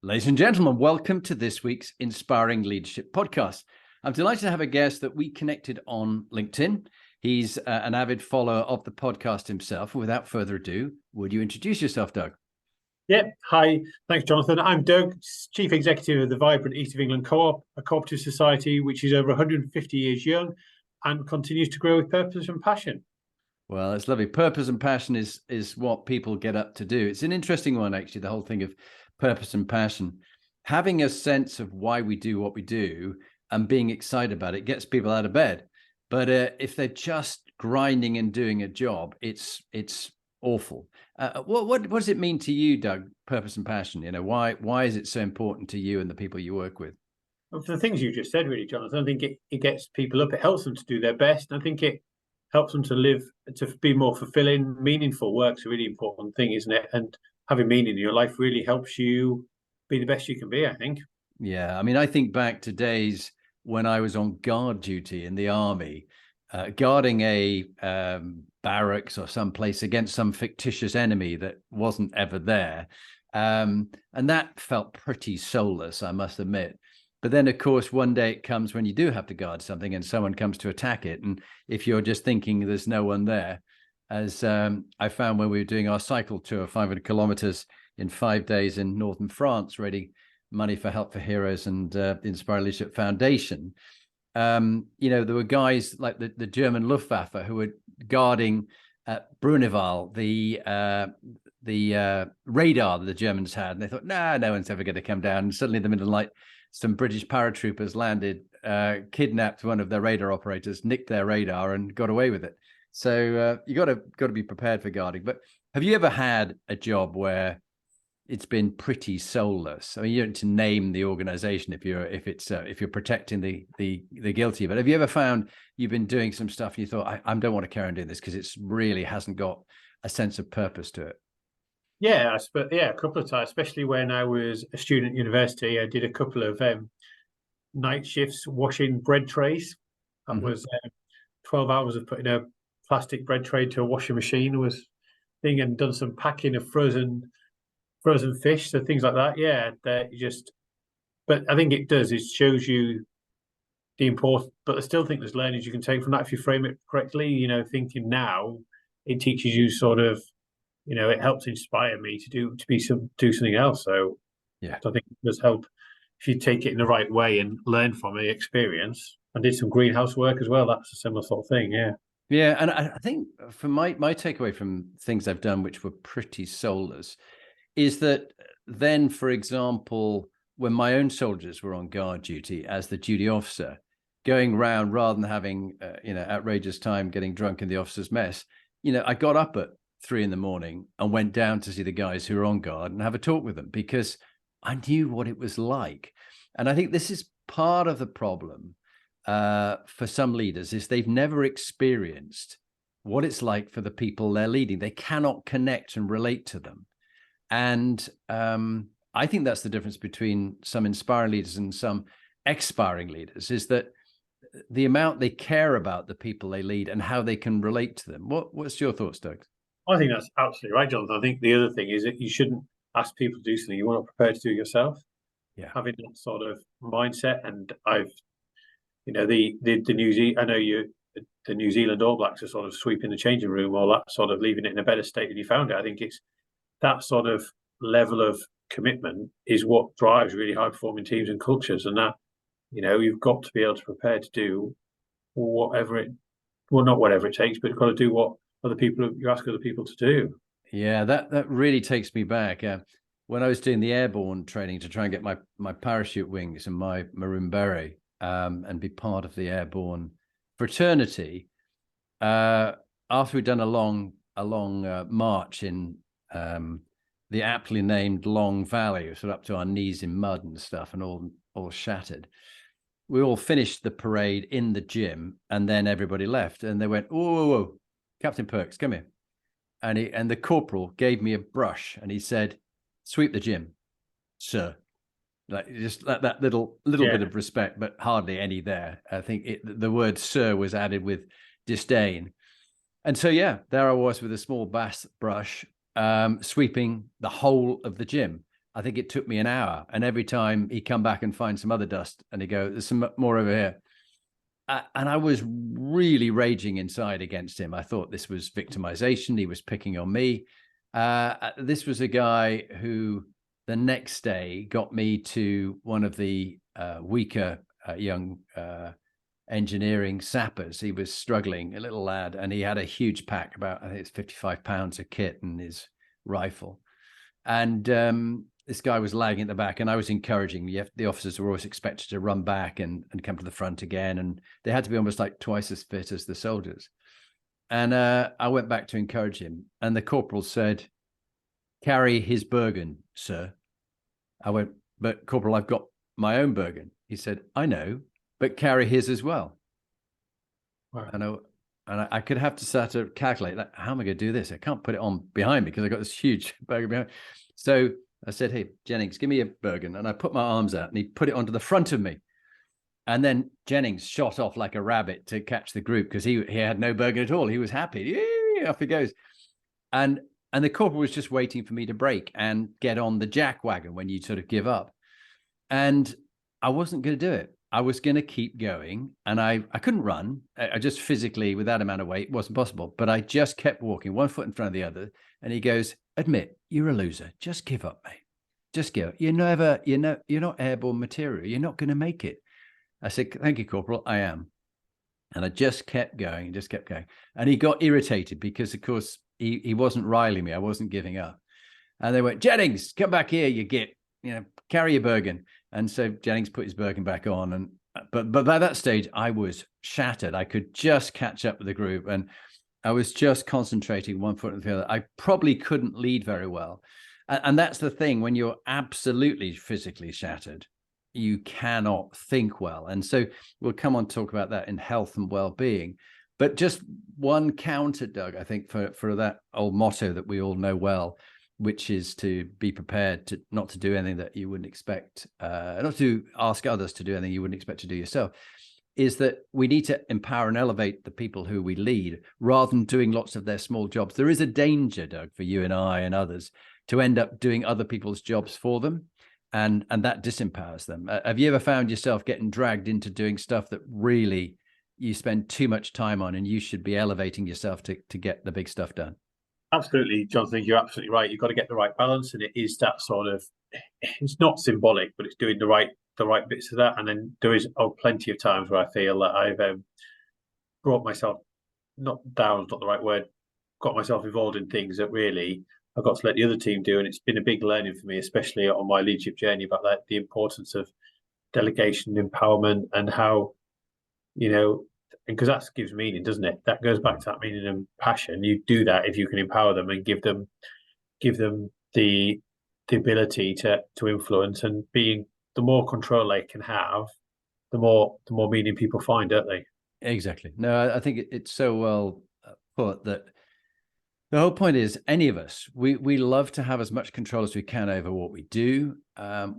Ladies and gentlemen, welcome to this week's Inspiring Leadership Podcast. I'm delighted to have a guest that we connected on LinkedIn. He's an avid follower of the podcast himself. And without further ado, would you introduce yourself, Doug? Yeah. Hi. Thanks, Jonathan. I'm Doug, Chief Executive of the vibrant East Anglia Co-op, a cooperative society which is over 150 years young and continues to grow with purpose and passion. Well, it's lovely. Purpose and passion is what people get up to do. It's an interesting one, actually, the whole thing of purpose and passion. Having a sense of why we do what we do and being excited about it gets people out of bed. But if they're just grinding and doing a job, it's awful. What does it mean to you, Doug? Purpose and passion. You know, why is it so important to you and the people you work with? Well, for the things you just said, really, Jonathan, I think it gets people up. It helps them to do their best. And I think it helps them to live, to be more fulfilling. Meaningful work's a really important thing, isn't it? And having meaning in your life really helps you be the best you can be, I think. Yeah, I mean, I think back to days when I was on guard duty in the army, guarding a barracks or someplace against some fictitious enemy that wasn't ever there. And that felt pretty soulless, I must admit. But then, of course, one day it comes when you do have to guard something and someone comes to attack it. And if you're just thinking there's no one there, as I found when we were doing our cycle tour, 500 kilometers in 5 days in northern France, raising money for Help for Heroes and the Inspiring Leadership Foundation. You know, there were guys like the German Luftwaffe who were guarding Bruneval, the radar that the Germans had. And they thought, no one's ever going to come down. And suddenly in the middle of the night, some British paratroopers landed, kidnapped one of their radar operators, nicked their radar and got away with it. So you got to be prepared for guarding. But have you ever had a job where it's been pretty soulless? I mean, you don't need to name the organization if you're protecting the guilty. But have you ever found you've been doing some stuff and you thought, I don't want to carry on doing this because it's really hasn't got a sense of purpose to it? Yeah, a couple of times, especially when I was a student at university. I did a couple of night shifts washing bread trays. That was 12 hours of putting a plastic bread tray to a washing machine was thing, and done some packing of frozen fish, so things like that. Yeah, but I think it shows you the importance. But I still think there's learnings you can take from that if you frame it correctly. You know, thinking now, it teaches you sort of, you know, it helps inspire me to do something else. So yeah, I think it does help if you take it in the right way and learn from the experience. I did some greenhouse work as well. That's a similar sort of thing. Yeah. Yeah, and I think from my takeaway from things I've done, which were pretty soulless, is that then, for example, when my own soldiers were on guard duty as the duty officer, going round rather than having outrageous time getting drunk in the officers' mess, you know, I got up at 3 a.m. and went down to see the guys who were on guard and have a talk with them because I knew what it was like. And I think this is part of the problem for some leaders, is they've never experienced what it's like for the people they're leading. They cannot connect and relate to them. And I think that's the difference between some inspiring leaders and some expiring leaders, is that the amount they care about the people they lead and how they can relate to them. What's your thoughts, Doug? I think that's absolutely right, Jonathan. I think the other thing is that you shouldn't ask people to do something you weren't prepared to do yourself. Yeah, having that sort of mindset. And I've, you know, the New Zealand All Blacks are sort of sweeping the changing room, or that sort of leaving it in a better state than you found it. I think it's that sort of level of commitment is what drives really high performing teams and cultures. And that, you know, you've got to be able to prepare to do not whatever it takes, but you've got to do what you ask other people to do. Yeah, that really takes me back. When I was doing the airborne training to try and get my parachute wings and my maroon beret and be part of the airborne fraternity, after we'd done a long march in the aptly named Long Valley, sort of up to our knees in mud and stuff, and all shattered, we all finished the parade in the gym, and then everybody left, and they went, whoa, Captain Perks, come here. And the corporal gave me a brush and he said, "Sweep the gym, sir." Like just that little bit of respect, but hardly any there. I think the word "sir" was added with disdain. And so, yeah, there I was with a small bass brush, sweeping the whole of the gym. I think it took me an hour. And every time he'd come back and find some other dust and he'd go, there's some more over here. And I was really raging inside against him. I thought this was victimization. He was picking on me. This was a guy who the next day got me to one of the weaker young engineering sappers. He was struggling, a little lad, and he had a huge pack, about, I think it's 55 pounds of kit and his rifle. And this guy was lagging at the back, and I was encouraging. The officers were always expected to run back and come to the front again, and they had to be almost like twice as fit as the soldiers. And I went back to encourage him, and the corporal said, "Carry his Bergen, sir." I went, "But Corporal, I've got my own Bergen." He said, "I know, but carry his as well." Wow. And I could have to start to calculate, like, how am I going to do this? I can't put it on behind me because I got this huge Bergen behind. So I said, "Hey, Jennings, give me a Bergen." And I put my arms out and he put it onto the front of me. And then Jennings shot off like a rabbit to catch the group because he had no Bergen at all. He was happy. Yee, off he goes. And the corporal was just waiting for me to break and get on the jack wagon when you sort of give up. And I wasn't going to do it. I was going to keep going, and I couldn't run. I just physically, with that amount of weight, wasn't possible. But I just kept walking, one foot in front of the other. And he goes, "Admit, you're a loser. Just give up, mate. Just give up. You're not airborne material. You're not going to make it." I said, "Thank you, Corporal. I am." And I just kept going, And he got irritated because, of course, he wasn't riling me. I wasn't giving up. And they went, "Jennings, come back here, you git. Carry your Bergen." And so Jennings put his Bergen back on. But by that stage, I was shattered. I could just catch up with the group. And I was just concentrating one foot in the other. I probably couldn't lead very well. And that's the thing. When you're absolutely physically shattered, you cannot think well. And so we'll come on to talk about that in health and well-being. But just one counter, Doug, I think, for that old motto that we all know well, which is to be prepared to not to do anything that you wouldn't expect, not to ask others to do anything you wouldn't expect to do yourself, is that we need to empower and elevate the people who we lead rather than doing lots of their small jobs. There is a danger, Doug, for you and I and others to end up doing other people's jobs for them. And that disempowers them. Have you ever found yourself getting dragged into doing stuff that really you spend too much time on, and you should be elevating yourself to get the big stuff done? Absolutely, John. I think you're absolutely right. You've got to get the right balance, and it is that sort of. It's not symbolic, but it's doing the right bits of that. And then there is plenty of times where I feel that I've brought myself not down, is not the right word. Got myself involved in things that really I've got to let the other team do, and it's been a big learning for me, especially on my leadership journey, about that, the importance of delegation, empowerment, and how, because that gives meaning, doesn't it? That goes back to that meaning and passion. You do that if you can empower them and give them the ability to influence, and being the more control they can have, the more meaning people find, don't they? Exactly. No, I think it's so well put that. The whole point is, any of us, we love to have as much control as we can over what we do.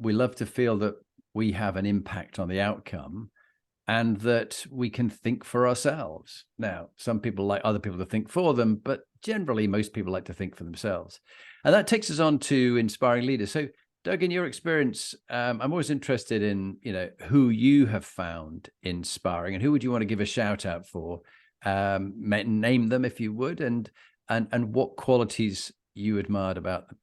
We love to feel that we have an impact on the outcome and that we can think for ourselves. Now, some people like other people to think for them, but generally most people like to think for themselves. And that takes us on to inspiring leaders. So, Doug, in your experience, I'm always interested in, who you have found inspiring, and who would you want to give a shout out for? Name them if you would, and what qualities you admired about them.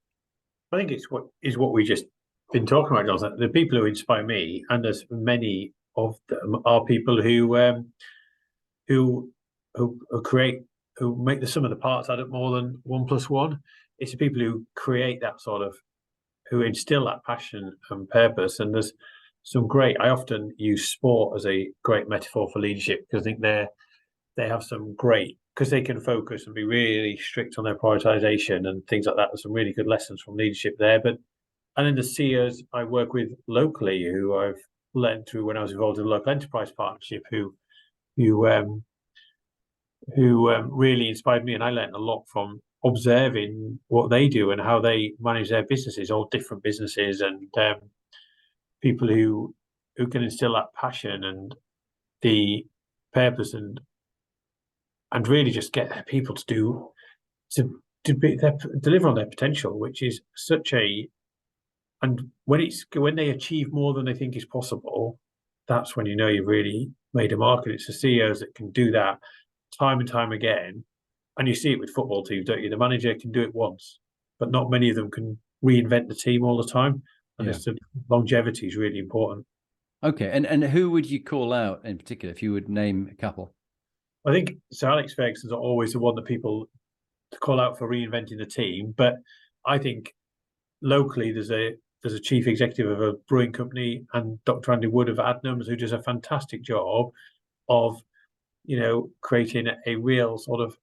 I think it's what we just been talking about, Jonathan. The people who inspire me, and as many of them, are people who create, who make the sum of the parts add up more than 1 + 1. It's the people who create that sort of, who instill that passion and purpose. And there's some great. I often use sport as a great metaphor for leadership, because I think they have some great, because they can focus and be really strict on their prioritization and things like that. There's some really good lessons from leadership there. And then the seers I work with locally, who I've learned through when I was involved in the local enterprise partnership, who really inspired me, and I learned a lot from observing what they do and how they manage their businesses, all different businesses, and people who can instill that passion and the purpose, and really just get people to deliver on their potential, which is such a And when they achieve more than they think is possible, that's when you know you've really made a mark. And it's the CEOs that can do that time and time again. And you see it with football teams, don't you? The manager can do it once, but not many of them can reinvent the team all the time. And Yeah. it's the longevity is really important. Okay. And who would you call out in particular if you would name a couple? I think Sir Alex Ferguson's always the one that people call out for reinventing the team. But I think locally there's a chief executive of a brewing company, and Dr. Andy Wood of Adnams, who does a fantastic job of, creating a real sort of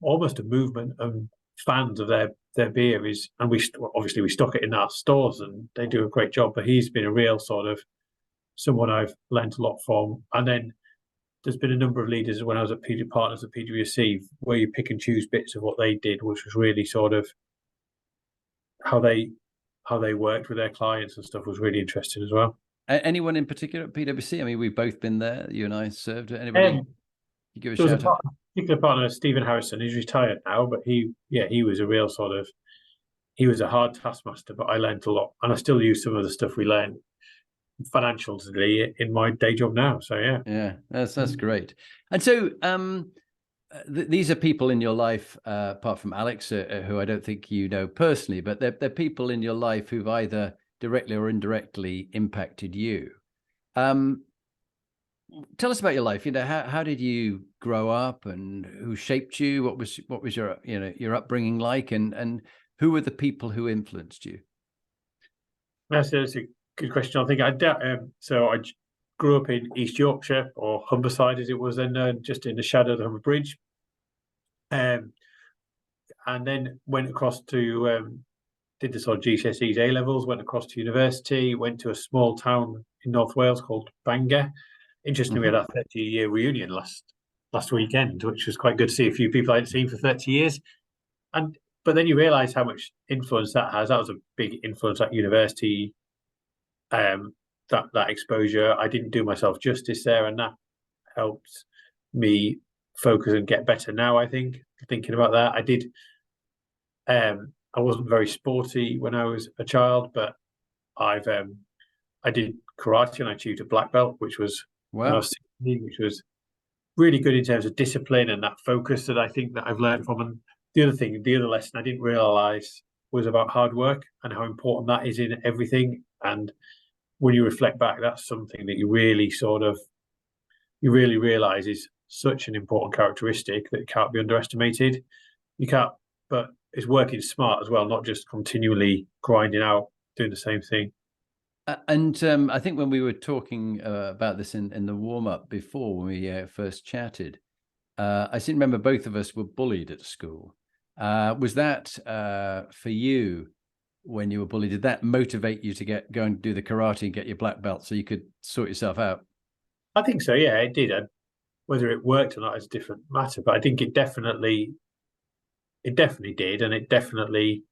almost a movement and fans of their beer is, and obviously we stock it in our stores and they do a great job. But he's been a real sort of someone I've learned a lot from. And then there's been a number of leaders when I was at Partners at PwC where you pick and choose bits of what they did, which was really sort of how they worked with their clients and stuff was really interesting as well. Anyone in particular at PwC? I mean, we've both been there. You and I served. Anybody you give a There was shout out? particular partner, Stephen Harrison. He's retired now, but he was a real sort of, he was a hard taskmaster, but I learned a lot, and I still use some of the stuff we learned financially in my day job now. So yeah, that's great. And so these are people in your life, apart from Alex, who I don't think you know personally, but they're people in your life who've either directly or indirectly impacted you. Tell us about your life. How did you grow up, and who shaped you? What was your your upbringing like, and who were the people who influenced you? that's a good question. I think I grew up in East Yorkshire, or Humberside as it was then, just in the shadow of the Humber Bridge, and then went across to did the sort of GCSEs, A levels, went across to university, went to a small town in North Wales called Bangor. Interestingly, we had our 30-year reunion last weekend, which was quite good to see a few people I hadn't seen for 30 years. But then you realise how much influence that has. That was a big influence at university. That exposure, I didn't do myself justice there, and that helped me focus and get better now. I think thinking about that, I wasn't very sporty when I was a child, but I did karate and I achieved a black belt, which was when I was 16, which was really good in terms of discipline and that focus that I think that I've learned from. And the other lesson I didn't realize was about hard work and how important that is in everything. And when you reflect back, that's something that you really realize is such an important characteristic that can't be underestimated. You can't, but it's working smart as well, not just continually grinding out, doing the same thing. And I think when we were talking about this in the warm-up before, when we first chatted, I seem to remember both of us were bullied at school. Was that for you when you were bullied? Did that motivate you to go and do the karate and get your black belt so you could sort yourself out? I think so. Yeah, it did. Whether it worked or not is a different matter, but I think it definitely did, and it definitely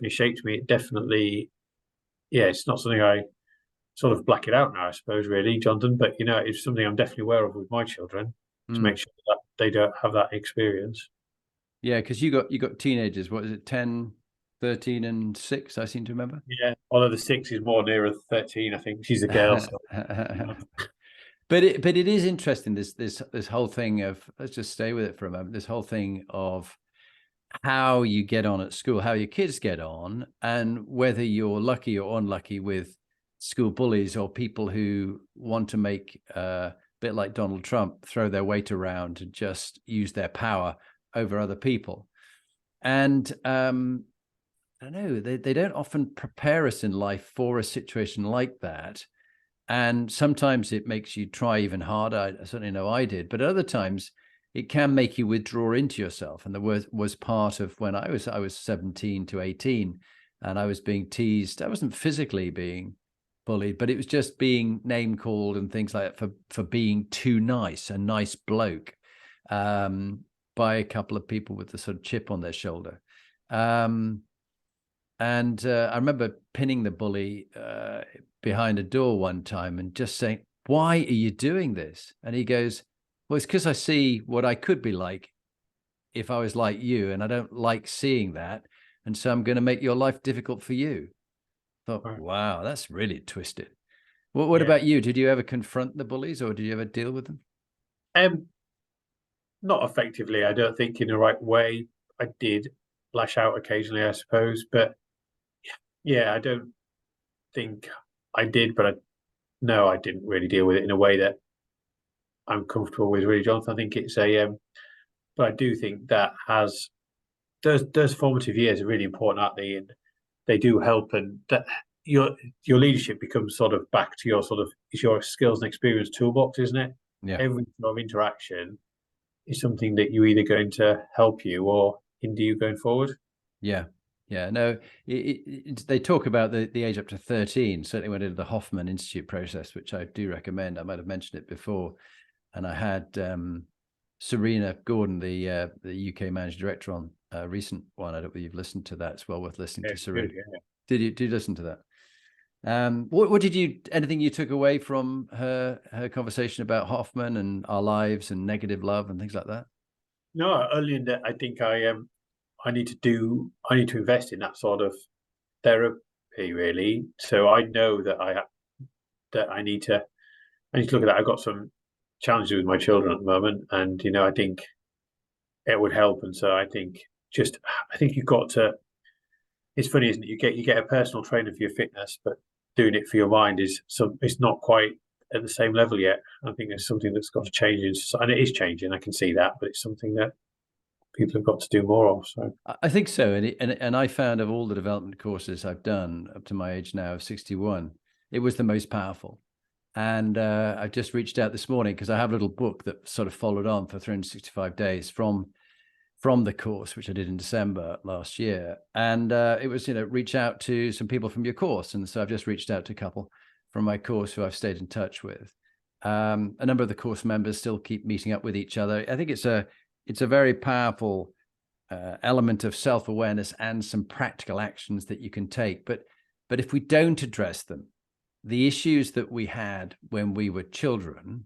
shaped me. It definitely, it's not something I sort of black it out now, I suppose, really, Jonathan. But it's something I'm definitely aware of with my children to make sure that they don't have that experience. Yeah, because you got teenagers. What is it, 10, 13, and 6? I seem to remember. Yeah, although the 6 is more nearer 13. I think she's a girl. So. But it is interesting, this whole thing of, let's just stay with it for a moment, this whole thing of how you get on at school, how your kids get on, and whether you're lucky or unlucky with school bullies or people who want to make a bit like Donald Trump, throw their weight around and just use their power over other people. And I don't know, they don't often prepare us in life for a situation like that. And sometimes it makes you try even harder. I certainly know I did, but other times it can make you withdraw into yourself. And there was part of when I was 17 to 18 and I was being teased. I wasn't physically being bullied, but it was just being name called and things like that for being too nice, a nice bloke, by a couple of people with the sort of chip on their shoulder. And I remember pinning the bully behind a door one time and just saying, "Why are you doing this?" And he goes, "Well, it's because I see what I could be like if I was like you, and I don't like seeing that. And so I'm going to make your life difficult for you." Thought, Right. wow, that's really twisted. What Yeah. about you? Did you ever confront the bullies, or did you ever deal with them? Um, Not effectively, I don't think in the right way. I did lash out occasionally, I suppose, but yeah, I don't think I did, but no, I didn't really deal with it in a way that I'm comfortable with, really, Jonathan. I think it's but I do think that has those formative years are really important, aren't they? And they do help, and that your leadership becomes sort of back to your sort of it's your skills and experience toolbox, isn't it? Yeah. Every sort of interaction is something that you either going to help you or hinder you going forward. Yeah. Yeah. No, they talk about the age up to 13, certainly when I did the Hoffman Institute process, which I do recommend. I might have mentioned it before. And I had Serena Gordon, the UK managing director, on a recent one. I don't know if you've listened to that. It's well worth listening Yeah, to Serena. yeah. Did you listen to that? What did you, anything you took away from her conversation about Hoffman and our lives and negative love and things like that? No, only in that I think I need to invest in that sort of therapy really. So I know that that I need to look at that. I've got some challenges with my children at the moment, and I think it would help. And so I think you've got to. It's funny, isn't it? You get a personal trainer for your fitness, but doing it for your mind it's not quite at the same level yet. I think it's something that's got to change, and it is changing. I can see that, but it's something that people have got to do more of. So I think so. And I found of all the development courses I've done up to my age now of 61, it was the most powerful. And I've just reached out this morning because I have a little book that sort of followed on for 365 days from the course, which I did in December last year. And it was, reach out to some people from your course. And so I've just reached out to a couple from my course who I've stayed in touch with. A number of the course members still keep meeting up with each other. I think it's a very powerful element of self-awareness and some practical actions that you can take. But if we don't address them, the issues that we had when we were children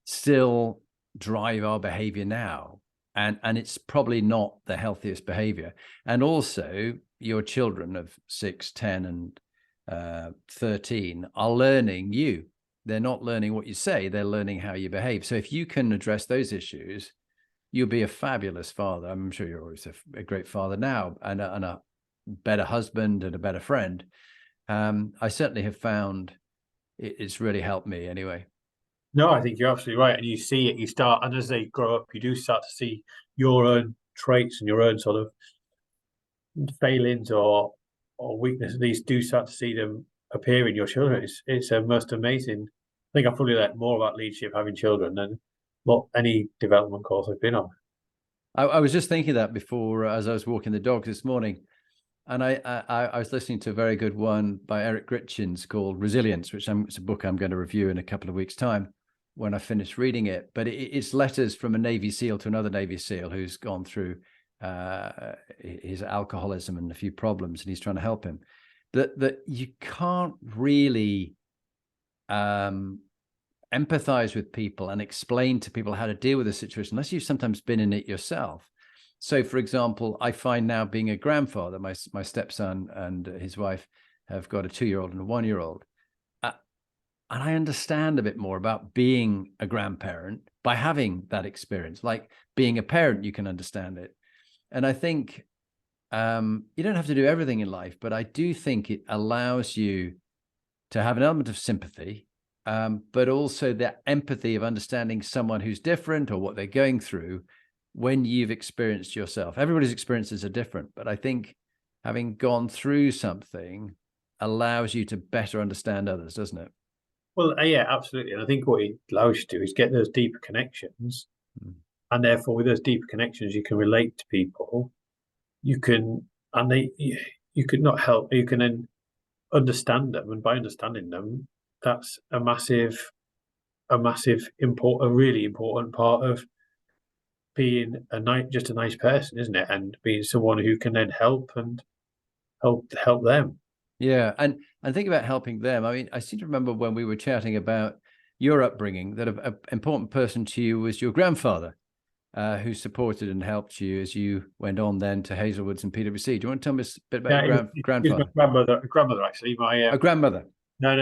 still drive our behavior now. And it's probably not the healthiest behavior. And also your children of 6, 10, and 13 are learning you. They're not learning what you say, they're learning how you behave. So if you can address those issues, you'll be a fabulous father. I'm sure you're always a great father now, and a better husband and a better friend. I certainly have found it's really helped me anyway. no, I think you're absolutely right, and you see it. You start, and as they grow up, you do start to see your own traits and your own sort of failings or weaknesses. These do start to see them appear in your children. It's a most amazing. I think I probably learned more about leadership having children than what any development course I've been on. I was just thinking that before as I was walking the dog this morning, and I was listening to a very good one by Eric Gritchins called Resilience, which it's a book I'm going to review in a couple of weeks' time when I finish reading it. But it's letters from a Navy SEAL to another Navy SEAL who's gone through his alcoholism and a few problems, and he's trying to help him. That you can't really empathize with people and explain to people how to deal with a situation unless you've sometimes been in it yourself. So, for example, I find now being a grandfather, my stepson and his wife have got a 2-year-old and a 1-year-old. And I understand a bit more about being a grandparent by having that experience. Like being a parent, you can understand it. And I think you don't have to do everything in life, but I do think it allows you to have an element of sympathy, but also that empathy of understanding someone who's different or what they're going through when you've experienced yourself. Everybody's experiences are different, but I think having gone through something allows you to better understand others, doesn't it? Well, yeah, absolutely. And I think what it allows you to do is get those deeper connections, and therefore, with those deeper connections, you can relate to people. You can, and you could not help. You can then understand them, and by understanding them, that's a really important part of being just a nice person, isn't it? And being someone who can then help and help them. Yeah, and think about helping them. I mean, I seem to remember when we were chatting about your upbringing that an important person to you was your grandfather. who supported and helped you as you went on then to Hazelwoods and PwC. Do you want to tell me a bit about Yeah, your it was my grandfather? grandmother actually. My A grandmother. no,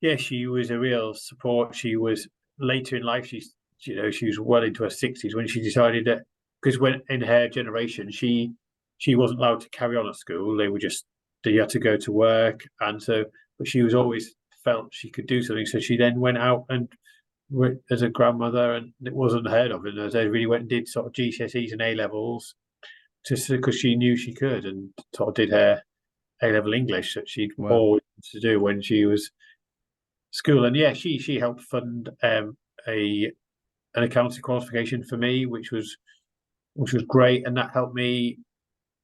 yeah, she was a real support. She was later in life. She was well into her 60s when she decided that, because when in her generation, she wasn't allowed to carry on at school. They had to go to work, and so, but she was always felt she could do something. So she then went out and as a grandmother, and it wasn't heard of. And as they really went and did sort of GCSEs and A levels, just because she knew she could, and sort of did her A level English that she'd Wow. always wanted to do when she was school. And yeah, she helped fund a an accounting qualification for me, which was great, and that helped me.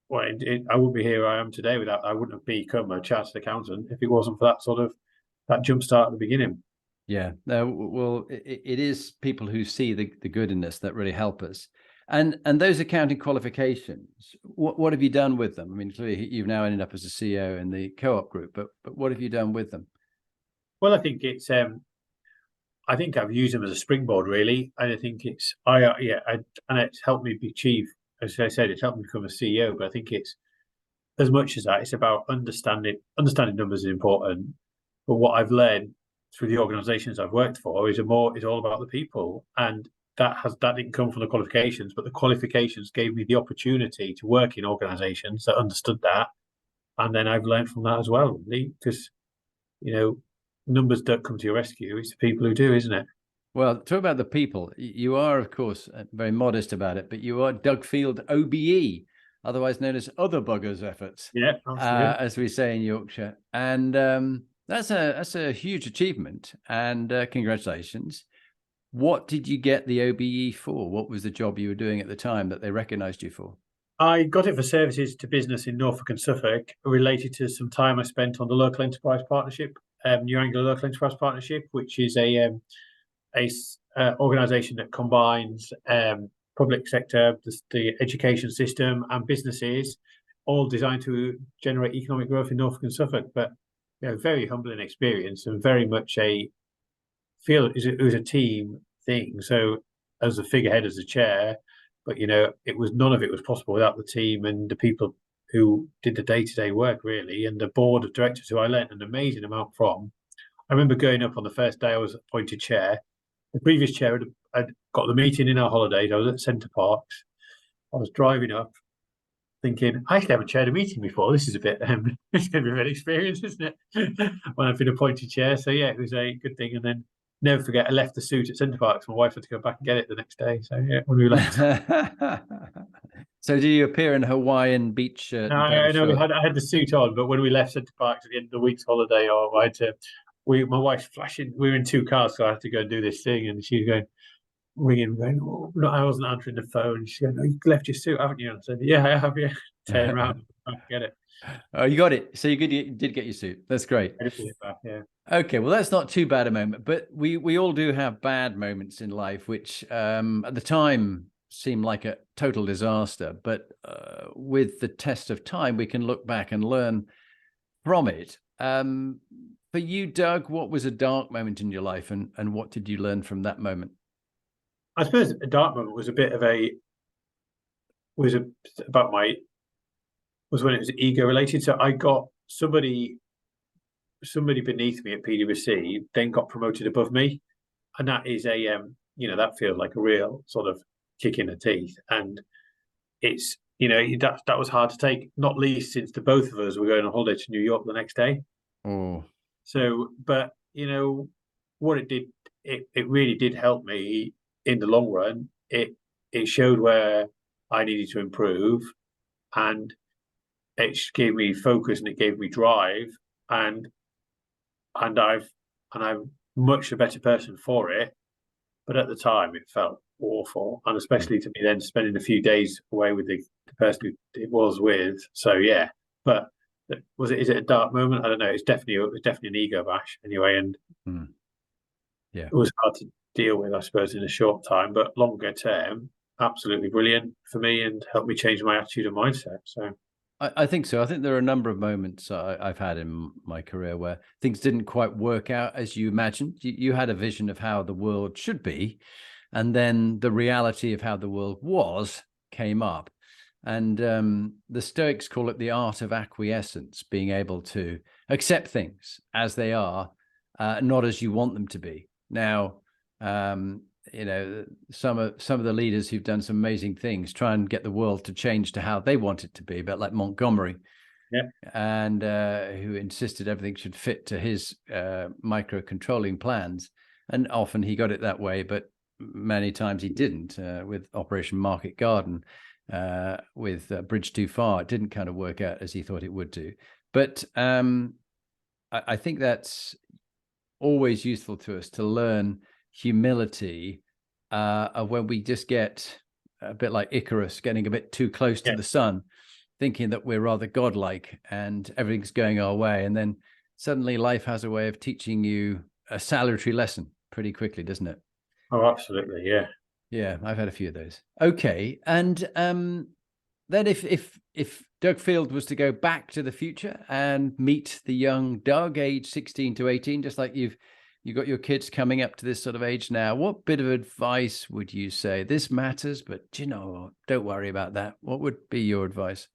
Well, I wouldn't be here I am today without. I wouldn't have become a chartered accountant if it wasn't for that sort of that jump start at the beginning. Yeah. Well, it is people who see the good in this that really help us. And those accounting qualifications, what have you done with them? I mean, clearly you've now ended up as a CEO in the co-op group, but what have you done with them? Well, I think it's I think I've used them as a springboard really, and I think and it's helped me achieve. As I said, it's helped me become a CEO. But I think it's as much as that, it's about understanding numbers is important. But what I've learned through the organisations I've worked for is all about the people, and that didn't come from the qualifications, but the qualifications gave me the opportunity to work in organisations that understood that, and then I've learned from that as well, really, because you know numbers don't come to your rescue; it's the people who do, isn't it? Well, talk about the people. You are, of course, very modest about it, but you are Doug Field OBE, otherwise known as Other Buggers Efforts, Yeah, absolutely. as we say in Yorkshire. And that's a huge achievement. And congratulations. What did you get the OBE for? What was the job you were doing at the time that they recognised you for? I got it for services to business in Norfolk and Suffolk, related to some time I spent on the local enterprise partnership, New Anglia Local Enterprise Partnership, which is a organisation that combines public sector, the education system, and businesses, all designed to generate economic growth in Norfolk and Suffolk. But very humbling experience, and very much it was a team thing. So as a figurehead, as a chair, but it was none of it was possible without the team and the people who did the day-to-day work really, and the board of directors who I learned an amazing amount from. I remember going up on the first day I was appointed chair. The previous chair had got the meeting in our holidays. I was at Centre Parks. I was driving up thinking, I actually haven't chaired a meeting before. This is a bit, it's going to be a real experience, isn't it? When I've been appointed chair. So yeah, it was a good thing. And then never forget, I left the suit at Centre Parks. My wife had to go back and get it the next day. So yeah, when we left. So do you appear in a Hawaiian beach shirt and pair I of know shorts? I had the suit on, but when we left Centre Parks at the end of the week's holiday, I had to, my wife's flashing, we were in two cars, so I had to go and do this thing. And she was going, ringing, going, oh, no, I wasn't answering the phone. She said, no, you left your suit, haven't you? And I said, yeah, I have, yeah. Turn around and get it. Oh, you got it. So you did get your suit. That's great. Yeah. Okay, well, that's not too bad a moment, but we all do have bad moments in life, which at the time seemed like a total disaster. But with the test of time, we can look back and learn from it. For you, Doug, what was a dark moment in your life, and what did you learn from that moment? I suppose a dark moment was was about was when it was ego related. So I got somebody beneath me at PwC then got promoted above me, and that is that feels like a real sort of kick in the teeth, and it's that was hard to take, not least since the both of us were going on holiday to New York the next day. Oh, So, but what it did, it really did help me in the long run. It showed where I needed to improve, and it gave me focus and it gave me drive, and and I've and I'm much a better person for it. But at the time, it felt awful, and especially to me then spending a few days away with the person it was with. So yeah, but is it a dark moment? I don't know. It was definitely an ego bash anyway, and yeah. it was hard to deal with, I suppose, in a short time. But longer term, absolutely brilliant for me and helped me change my attitude and mindset. So I think so. I think there are a number of moments I've had in my career where things didn't quite work out as you imagined. You had a vision of how the world should be, and then the reality of how the world was came up. And the Stoics call it the art of acquiescence, being able to accept things as they are, not as you want them to be. Now, you know, some of the leaders who've done some amazing things try and get the world to change to how they want it to be, but like Montgomery, and who insisted everything should fit to his micro-controlling plans. And often he got it that way, but many times he didn't. With Operation Market Garden, with Bridge Too Far, it didn't kind of work out as he thought it would do. But I think that's always useful to us to learn humility of when we just get a bit like Icarus, getting a bit too close to the sun, thinking that we're rather godlike and everything's going our way. And then suddenly life has a way of teaching you a salutary lesson pretty quickly, doesn't it? Oh, absolutely. Yeah. Yeah, I've had a few of those. Okay. And then if Doug Field was to go back to the future and meet the young Doug, age 16 to 18, just like you've got your kids coming up to this sort of age now, what bit of advice would you say? This matters, but you know, don't worry about that. What would be your advice?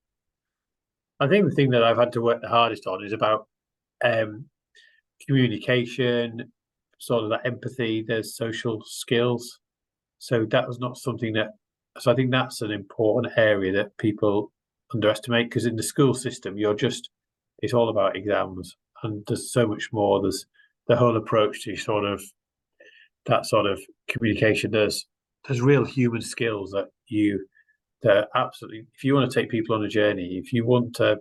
I think the thing that I've had to work the hardest on is about communication, sort of that empathy, there's social skills. So that was not something that, so I think that's an important area that people underestimate, because in the school system, it's all about exams, and there's so much more. There's the whole approach to sort of that sort of communication. There's real human skills that absolutely, if you want to take people on a journey, if you want to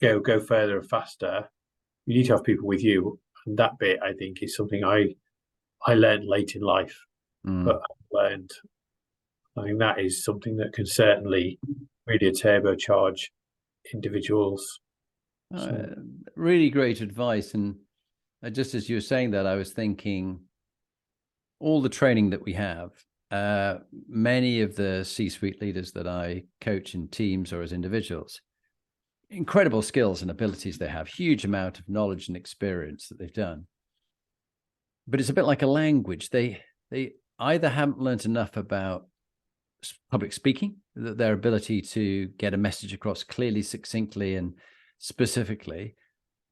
go further and faster, you need to have people with you. And that bit, I think, is something I learned late in life, but I think that is something that can certainly really turbocharge individuals. Really great advice. And just as you were saying that, I was thinking all the training that we have, many of the C-suite leaders that I coach in teams or as individuals, incredible skills and abilities they have, huge amount of knowledge and experience that they've done. But it's a bit like a language. They either haven't learned enough about public speaking, their ability to get a message across clearly, succinctly, and specifically,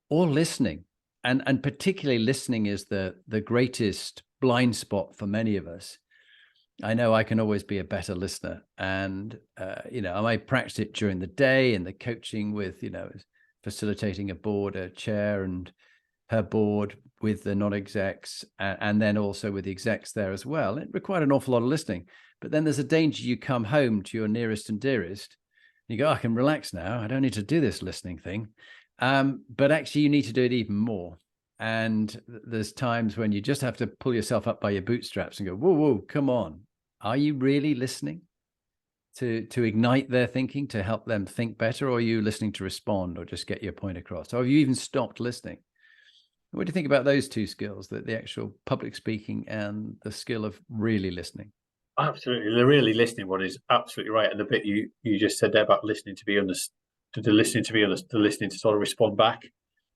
or listening. And particularly listening is the greatest blind spot for many of us. I know I can always be a better listener, and you know, I might practice it during the day in the coaching with, you know, facilitating a board, a chair and her board with the non-execs, and then also with the execs there as well. It required an awful lot of listening, but then there's a danger you come home to your nearest and dearest, and you go, I can relax now. I don't need to do this listening thing. But actually you need to do it even more. And there's times when you just have to pull yourself up by your bootstraps and go, whoa, come on. Are you really listening to ignite their thinking, to help them think better? Or are you listening to respond or just get your point across? Or have you even stopped listening? What do you think about those two skills, the actual public speaking and the skill of really listening? Absolutely. The really listening one is absolutely right. And the bit you just said there about listening to be understood, the listening to be understood, the listening to sort of respond back,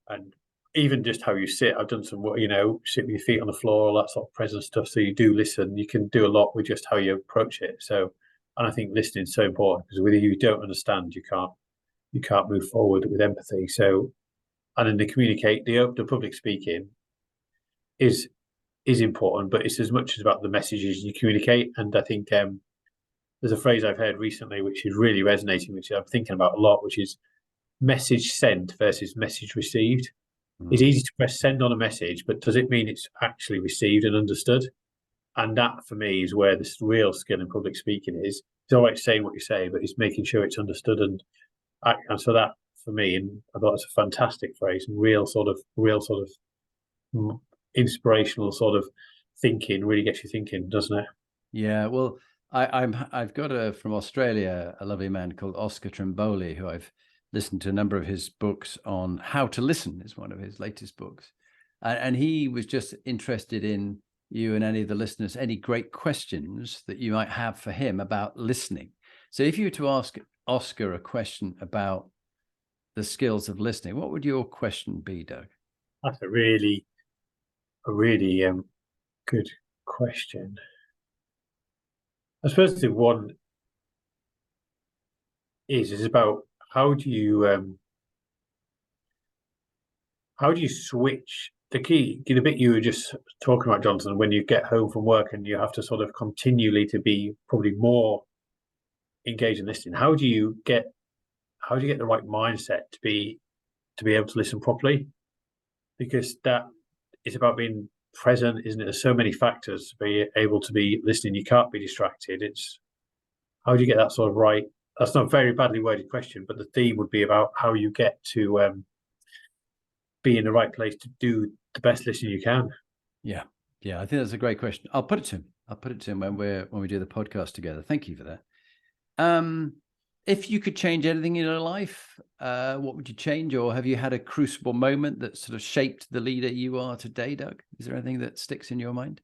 and even just how you sit. I've done some work, you know, sit with your feet on the floor, all that sort of present stuff. So you do listen. You can do a lot with just how you approach it. So, and I think listening is so important, because whether you don't understand, you can't move forward with empathy. So, and then the public speaking is important, but it's as much as about the messages you communicate. And I think there's a phrase I've heard recently which is really resonating, which I'm thinking about a lot, which is message sent versus message received. It's easy to press send on a message, but does it mean it's actually received and understood? And that, for me, is where this real skill in public speaking is. It's all right saying what you say, but it's making sure it's understood. And so that, for me, and I thought it's a fantastic phrase, and real sort of inspirational sort of thinking, really gets you thinking, doesn't it? Yeah, well, I've got from Australia a lovely man called Oscar Trimboli, who I've listened to a number of his books on how to listen, is one of his latest books. And he was just interested in you and any of the listeners, any great questions that you might have for him about listening. So if you were to ask Oscar a question about the skills of listening, what would your question be, Doug? That's a really good question. I suppose the one is about how do you switch the bit you were just talking about, Johnson, when you get home from work and you have to sort of continually to be probably more engaged in listening. How do you get the right mindset to be able to listen properly? Because that is about being present, isn't it? There's so many factors to be able to be listening. You can't be distracted. It's how do you get that sort of right? That's not a very badly worded question, but the theme would be about how you get to be in the right place to do the best listening you can. Yeah. Yeah. I think that's a great question. I'll put it to him when we do the podcast together. Thank you for that. If you could change anything in your life, what would you change? Or have you had a crucible moment that sort of shaped the leader you are today, Doug? Is there anything that sticks in your mind?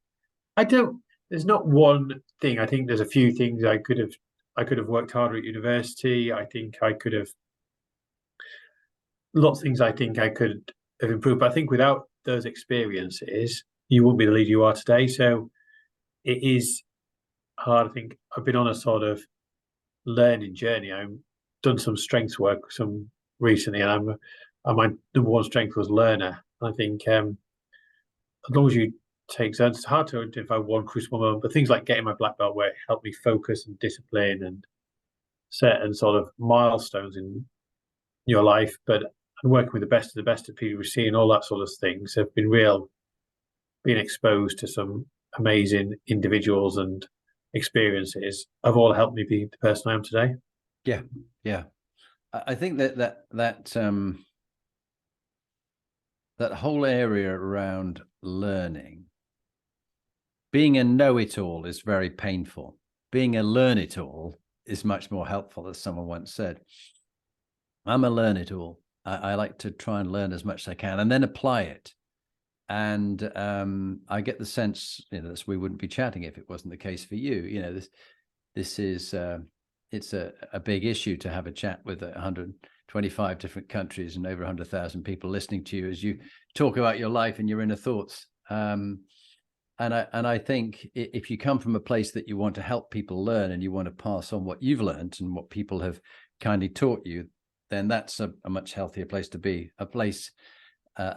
There's not one thing. I think there's a few things I could have worked harder at university. I think I could have lots of things I think I could have improved. But I think without those experiences, you wouldn't be the leader you are today. So it is hard. I think I've been on a sort of learning journey. I've done some strengths work some recently, and my number one strength was learner. I think as long as you take zones, it's hard to identify one crucible moment, but things like getting my black belt where it helped me focus and discipline and set and sort of milestones in your life, but and working with the best of the best at PwC and all that sort of things have been being exposed to some amazing individuals and experiences have all helped me be the person I am today. Yeah. Yeah. I think that whole area around learning, being a know-it-all is very painful. Being a learn-it-all is much more helpful, as someone once said. I'm a learn-it-all. I like to try and learn as much as I can and then apply it. And I get the sense, we wouldn't be chatting if it wasn't the case for you. This is it's a big issue to have a chat with 125 different countries and over 100,000 people listening to you as you talk about your life and your inner thoughts. And I think if you come from a place that you want to help people learn and you want to pass on what you've learned and what people have kindly taught you, then that's a much healthier place to be, a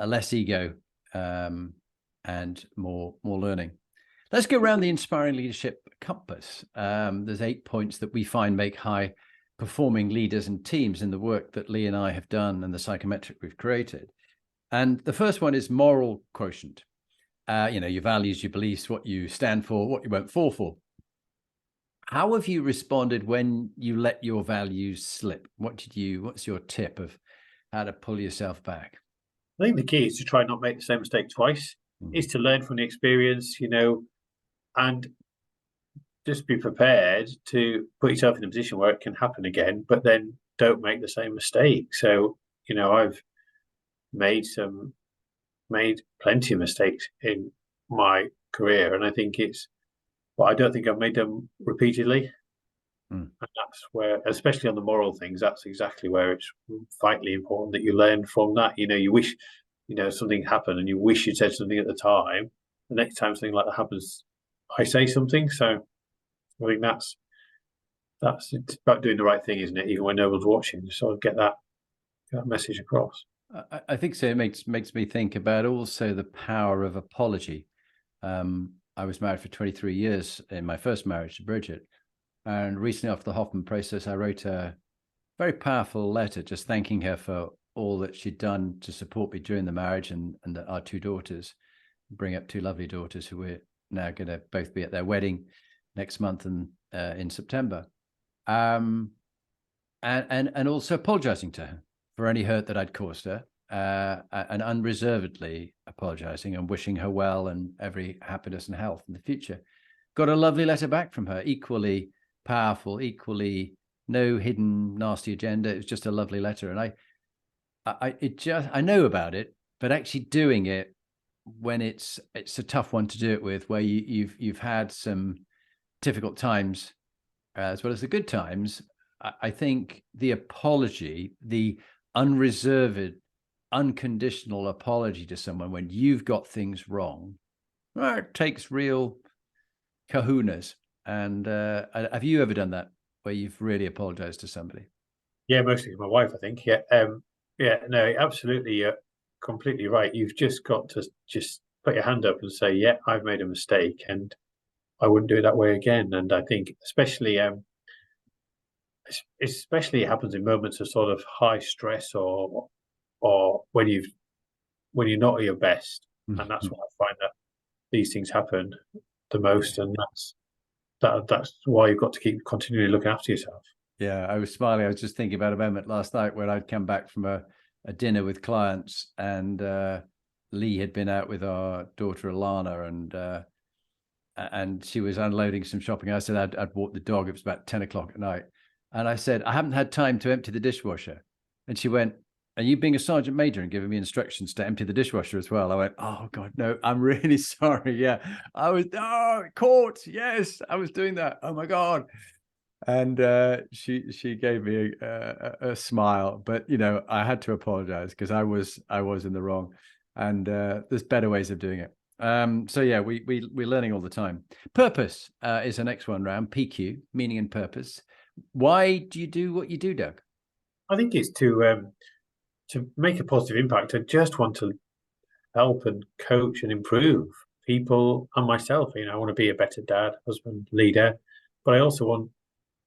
less ego and more learning. Let's go around the Inspiring Leadership Compass. There's 8 points that we find make high performing leaders and teams in the work that Lee and I have done and the psychometric we've created. And the first one is moral quotient. Your values, your beliefs, what you stand for, what you won't fall for. How have you responded when you let your values slip? What's your tip of how to pull yourself back? I think the key is to try not make the same mistake twice. Is to learn from the experience, and just be prepared to put yourself in a position where it can happen again, but then don't make the same mistake. So, I've made plenty of mistakes in my career, and I think but I don't think I've made them repeatedly. And that's where, especially on the moral things, that's exactly where it's vitally important that you learn from that. You wish, something happened and you wish you'd said something at the time. The next time something like that happens, I say something. So I think that's it's about doing the right thing, isn't it? Even when no one's watching, just sort of get that message across. I think so. It makes me think about also the power of apology. I was married for 23 years in my first marriage to Bridget. And recently after the Hoffman process, I wrote a very powerful letter just thanking her for all that she'd done to support me during the marriage and our 2 daughters, bring up 2 lovely daughters who we're now going to both be at their wedding next month and in September. And also apologizing to her for any hurt that I'd caused her and unreservedly apologizing and wishing her well and every happiness and health in the future. Got a lovely letter back from her, equally powerful, equally no hidden nasty agenda. It was just a lovely letter. And I know about it, but actually doing it when it's a tough one to do it with, where you've had some difficult times as well as the good times. I think the apology, the unreserved, unconditional apology to someone when you've got things wrong, it takes real kahunas. And have you ever done that where you've really apologized to somebody? Yeah, mostly my wife, I think. Yeah, yeah, no, absolutely, you're completely right. You've just got to just put your hand up and say, "Yeah, I've made a mistake, and I wouldn't do it that way again." And I think, especially it happens in moments of sort of high stress, or when you're not at your best, and that's when I find that these things happen the most, and that's why you've got to keep continually looking after yourself. Yeah, I was smiling. I was just thinking about a moment last night when I'd come back from a dinner with clients, and Lee had been out with our daughter Alana, and she was unloading some shopping. I said I'd walk the dog. It was about 10 o'clock at night. And I said, I haven't had time to empty the dishwasher. And she went, are you being a sergeant major and giving me instructions to empty the dishwasher as well? I went, oh God, no, I'm really sorry. Yeah, I was, caught. Yes, I was doing that. Oh my God. And she gave me a smile, but I had to apologize because I was in the wrong, and there's better ways of doing it. So yeah, we're learning all the time. Purpose is the next one round. PQ, meaning and purpose. Why do you do what you do, Doug? I think it's to make a positive impact. I just want to help and coach and improve people and myself. I want to be a better dad, husband, leader, but I also want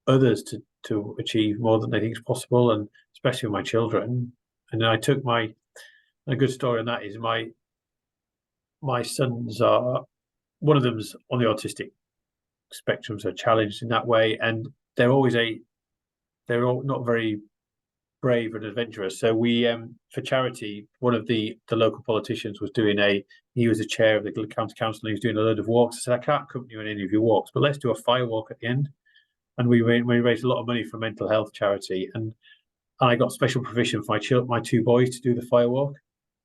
others to achieve more than they think is possible, and especially with my children. And I took a good story on that is my sons are, one of them's on the autistic spectrum, so challenged in that way, and they're all not very brave and adventurous. So we, for charity, one of the local politicians was he was the chair of the county council, and he was doing a load of walks. I said, I can't accompany you on any of your walks, but let's do a fire walk at the end. And we raised a lot of money for mental health charity, and I got special provision for my two boys to do the fire walk,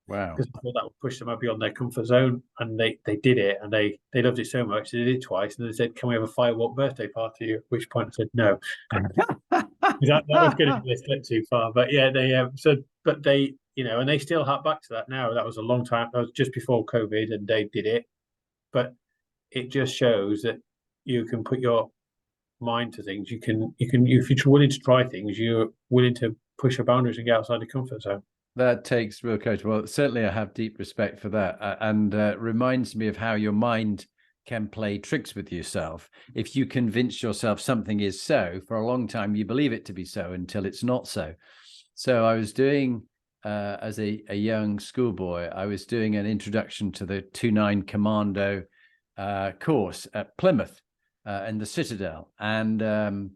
Wow. because I thought that would push them beyond their comfort zone, and they did it, and they loved it so much they did it twice, and they said, "Can we have a firewalk birthday party?" At which point I said no. That was going to be a step too far, but yeah, but they, and they still hark back to that now. That was a long time. That was just before COVID, and they did it, but it just shows that you can put your mind to things. You can, if you're willing to try things, you're willing to push your boundaries and get outside the comfort zone. That takes real courage. Well, certainly I have deep respect for that, and reminds me of how your mind can play tricks with yourself. If you convince yourself something is so, for a long time you believe it to be so until it's not so. So I was doing, as a young schoolboy, I was doing an introduction to the 2-9 Commando course at Plymouth in the Citadel, and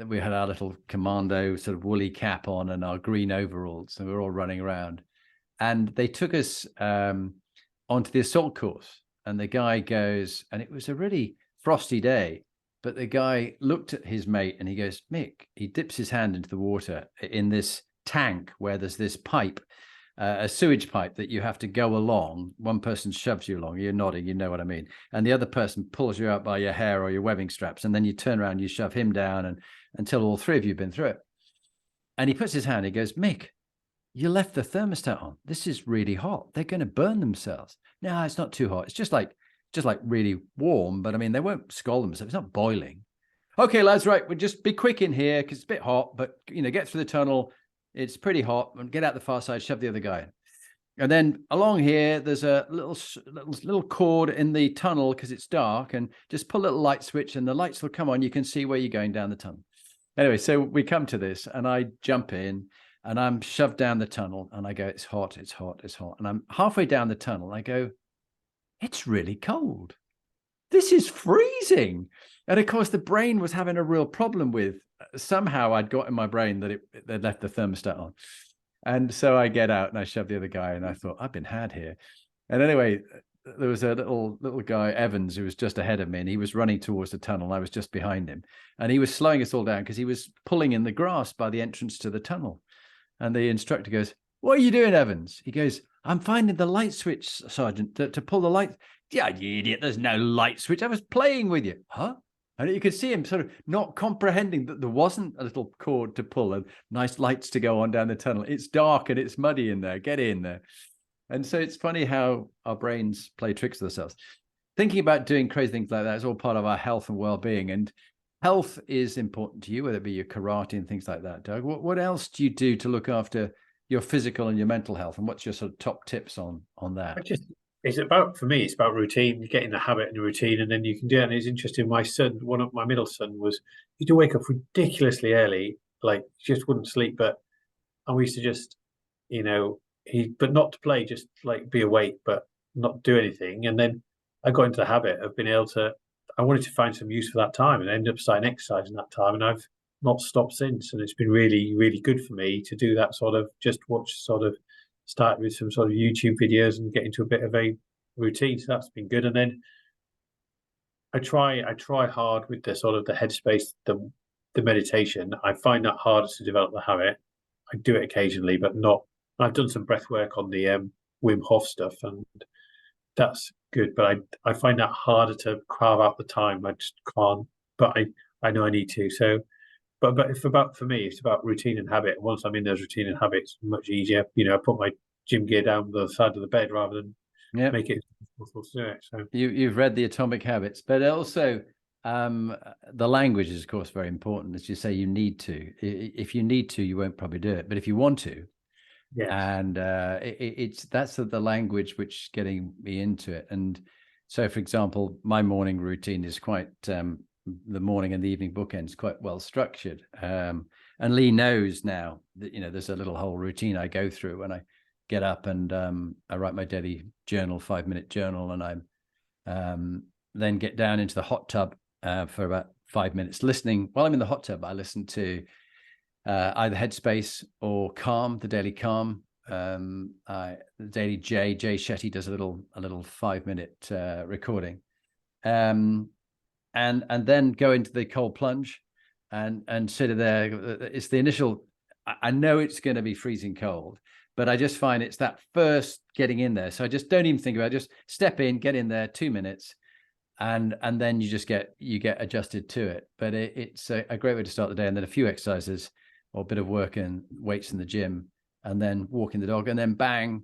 we had our little commando sort of woolly cap on and our green overalls, and we were all running around. And they took us onto the assault course, and the guy goes, and it was a really frosty day, but the guy looked at his mate and he goes, Mick, he dips his hand into the water in this tank where there's this pipe, a sewage pipe that you have to go along. One person shoves you along, you're nodding, you know what I mean, and the other person pulls you out by your hair or your webbing straps, and then you turn around, you shove him down, and until all three of you have been through it. And he puts his hand, he goes, Mick, you left the thermostat on. This is really hot. They're going to burn themselves. No, it's not too hot. It's just like really warm, but I mean, they won't scald themselves. It's not boiling. Okay, lads, right. We'll just be quick in here because it's a bit hot, but get through the tunnel. It's pretty hot, and get out the far side, shove the other guy in. And then along here, there's a little cord in the tunnel because it's dark, and just pull a little light switch and the lights will come on. You can see where you're going down the tunnel. Anyway, so we come to this, and I jump in, and I'm shoved down the tunnel, and I go, it's hot, it's hot, it's hot. And I'm halfway down the tunnel, and I go, it's really cold. This is freezing. And of course, the brain was having a real problem with, somehow I'd got in my brain that they'd left the thermostat on. And so I get out and I shove the other guy, and I thought, I've been had here. And anyway, there was a little guy, Evans, who was just ahead of me, and he was running towards the tunnel, and I was just behind him. And he was slowing us all down because he was pulling in the grass by the entrance to the tunnel. And the instructor goes, what are you doing, Evans? He goes, I'm finding the light switch, Sergeant, to pull the light. Yeah, you idiot, there's no light switch. I was playing with you. Huh? And you could see him sort of not comprehending that there wasn't a little cord to pull and nice lights to go on down the tunnel. It's dark and it's muddy in there. Get in there. And so it's funny how our brains play tricks with ourselves. thinking about doing crazy things like that is all part of our health and well-being. And health is important to you, whether it be your karate and things like that, Doug. What else do you do to look after your physical and your mental health? And what's your sort of top tips on that? It's about, for me, it's about routine. You get in the habit and the routine, and then you can do it. And it's interesting. My son, one of my middle son, he used to wake up ridiculously early, like just wouldn't sleep. And we used to just, but not to play, just like be awake, but not do anything. And then I got into the habit of being able to. I wanted to find some use for that time, and I ended up starting exercising that time, and I've not stopped since. And it's been really, really good for me to do that sort of just watch sort of start with some sort of YouTube videos and get into a bit of a routine. So that's been good. And then I try hard with the sort of the headspace, the meditation. I find that harder to develop the habit. I do it occasionally, but not. I've done some breath work on the Wim Hof stuff, and that's good. But I find that harder to carve out the time. I just can't. But I know I need to. So, but for me, it's about routine and habit. Once I'm in those routine and habits, much easier. I put my gym gear down the side of the bed rather than make it possible to do it. So you've read the Atomic Habits, but also the language is, of course, very important. As you say, you need to. If you need to, you won't probably do it. But if you want to, and that's the language which is getting me into it. And so, for example, my morning routine is quite the morning and the evening bookends quite well structured. And Lee knows now that there's a little whole routine I go through when I get up, and I write my daily journal, 5-minute journal, and I then get down into the hot tub for about 5 minutes listening. While I'm in the hot tub, I listen to either Headspace or Calm, the Daily Calm. The Daily Jay Shetty does a little 5-minute recording, and then go into the cold plunge and sit there. It's the initial. I know it's going to be freezing cold, but I just find it's that first getting in there. So I just don't even think about it. Just step in, get in there, 2 minutes, and then you get adjusted to it. But it's a great way to start the day. And then a few exercises or a bit of work and weights in the gym, and then walking the dog, and then bang,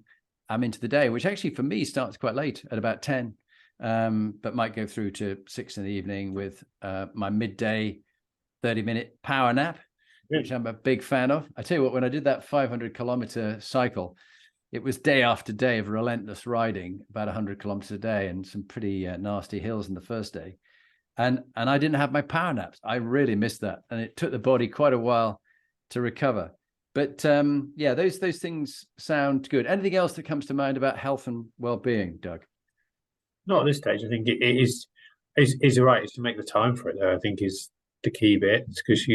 I'm into the day, which actually for me starts quite late at about 10, but might go through to 6 in the evening with my midday 30-minute power nap, which I'm a big fan of. I tell you what, when I did that 500-kilometer cycle, it was day after day of relentless riding, about 100 kilometers a day, and some pretty nasty hills in the first day. And I didn't have my power naps. I really missed that. And it took the body quite a while to recover. But those things sound good. Anything else that comes to mind about health and well-being, Doug? Not at this stage. I think it is right. It's to make the time for it, though, I think is the key bit. It's because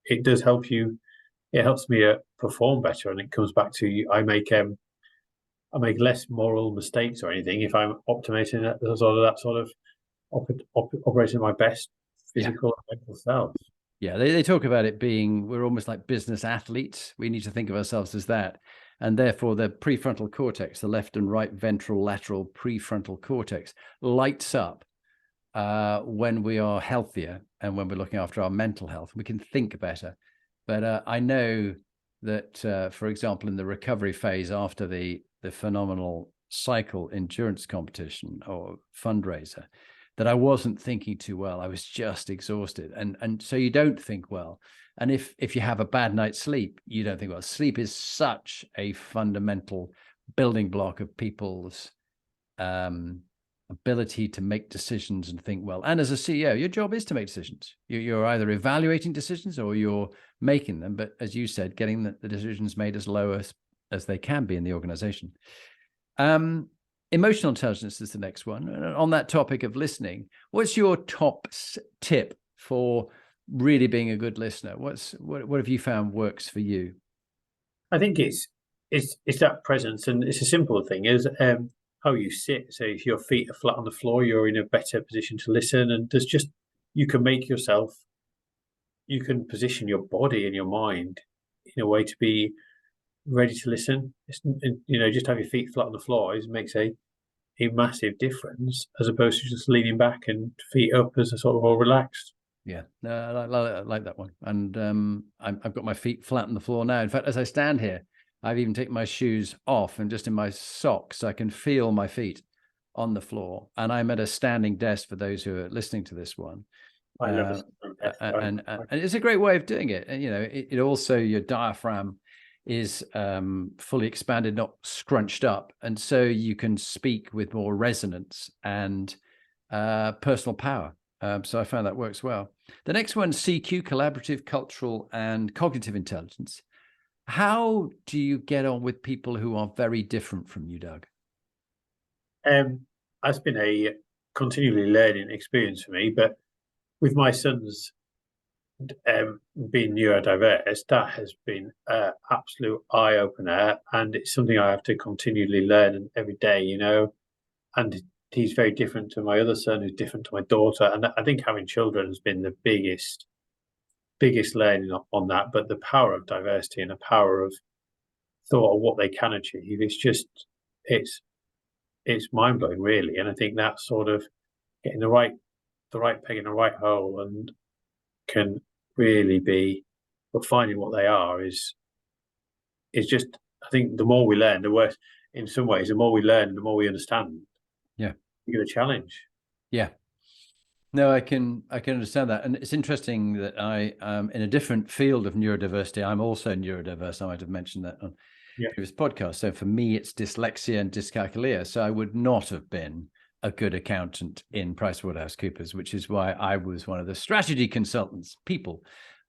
it does help you. It helps me perform better, and it comes back to I make less moral mistakes or anything if I'm optimizing that sort of operating my best physical and mental self. Yeah, they talk about it being, we're almost like business athletes. We need to think of ourselves as that. And therefore, the prefrontal cortex, the left and right ventral lateral prefrontal cortex, lights up when we are healthier and when we're looking after our mental health. We can think better. But I know that, for example, in the recovery phase after the phenomenal cycle endurance competition or fundraiser, that I wasn't thinking too well. I was just exhausted. And so you don't think well. And if you have a bad night's sleep, you don't think well. Sleep is such a fundamental building block of people's ability to make decisions and think well. And as a CEO, your job is to make decisions. You're either evaluating decisions or you're making them. But as you said, getting the decisions made as low as they can be in the organization. Emotional intelligence is the next one. And on that topic of listening, what's your top tip for really being a good listener? What have you found works for you? I think it's that presence, and it's a simple thing is how you sit. So if your feet are flat on the floor, you're in a better position to listen. And you can position your body and your mind in a way to be ready to listen. Just have your feet flat on the floor makes a massive difference as opposed to just leaning back and feet up as a sort of all relaxed. Yeah, no, I like that one. And I've got my feet flat on the floor now. In fact, as I stand here, I've even taken my shoes off and just in my socks, I can feel my feet on the floor, and I'm at a standing desk for those who are listening to this one. I love it. And it's a great way of doing it. And, you know, it also, your diaphragm is fully expanded, not scrunched up. And so you can speak with more resonance and personal power. So I found that works well. The next one, CQ, collaborative, cultural, and cognitive intelligence. How do you get on with people who are very different from you, Doug? That's been a continually learning experience for me, but with my sons being neurodiverse, that has been an absolute eye opener, and it's something I have to continually learn every day, you know. And he's very different to my other son, who's different to my daughter, and I think having children has been the biggest learning on that. But the power of diversity and the power of thought of what they can achieve, it's mind blowing, really. And I think that's sort of getting the right peg in the right hole, and can really be, but finding what they are is just, I think the more we learn, the worse. In some ways, the more we learn, the more we understand. Yeah, you're a challenge. Yeah. No, I can understand that. And it's interesting that I in a different field of neurodiversity, I'm also neurodiverse. I might have mentioned that on previous podcast. So for me, it's dyslexia and dyscalculia. So I would not have been a good accountant in PricewaterhouseCoopers, which is why I was one of the strategy consultants, people,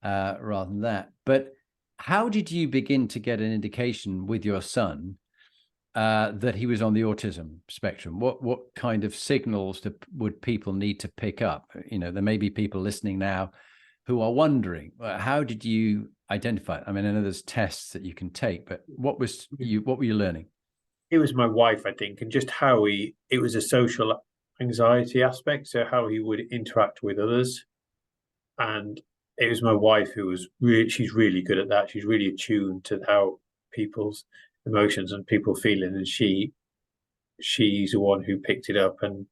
rather than that. But how did you begin to get an indication with your son that he was on the autism spectrum? What kind of signals would people need to pick up? You know, there may be people listening now who are wondering, how did you identify it? I mean, I know there's tests that you can take, but what were you learning? It was my wife, I think, and just how it was a social anxiety aspect, so how he would interact with others. And it was my wife who was she's really good at that. She's really attuned to how people's emotions and people feeling, and she's the one who picked it up. And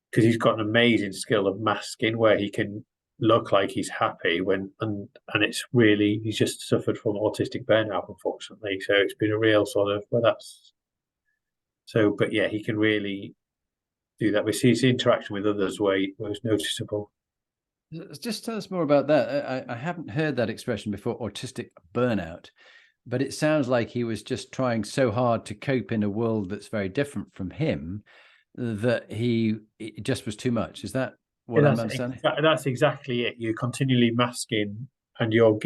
because he's got an amazing skill of masking, where he can look like he's happy when and it's really, he's just suffered from autistic burnout, unfortunately. So it's been a real sort of, well, that's so, but yeah, he can really do that. We see his interaction with others where it was noticeable. Just tell us more about that. I haven't heard that expression before, autistic burnout, but it sounds like he was just trying so hard to cope in a world that's very different from him that it just was too much. Is that what I'm understanding? That's exactly it. You're continually masking, and you're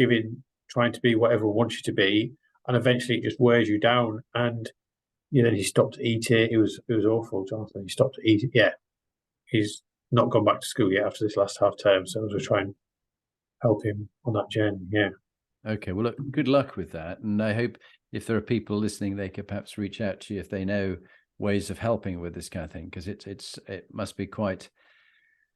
trying to be whatever wants you to be, and eventually it just wears you down. And he stopped eating. It was awful, Jonathan. He stopped eating. Yeah, he's not gone back to school yet after this last half term, so we'll try and help him on that journey. Yeah. Okay. Well, look, good luck with that, and I hope if there are people listening, they could perhaps reach out to you if they know ways of helping with this kind of thing, because it must be quite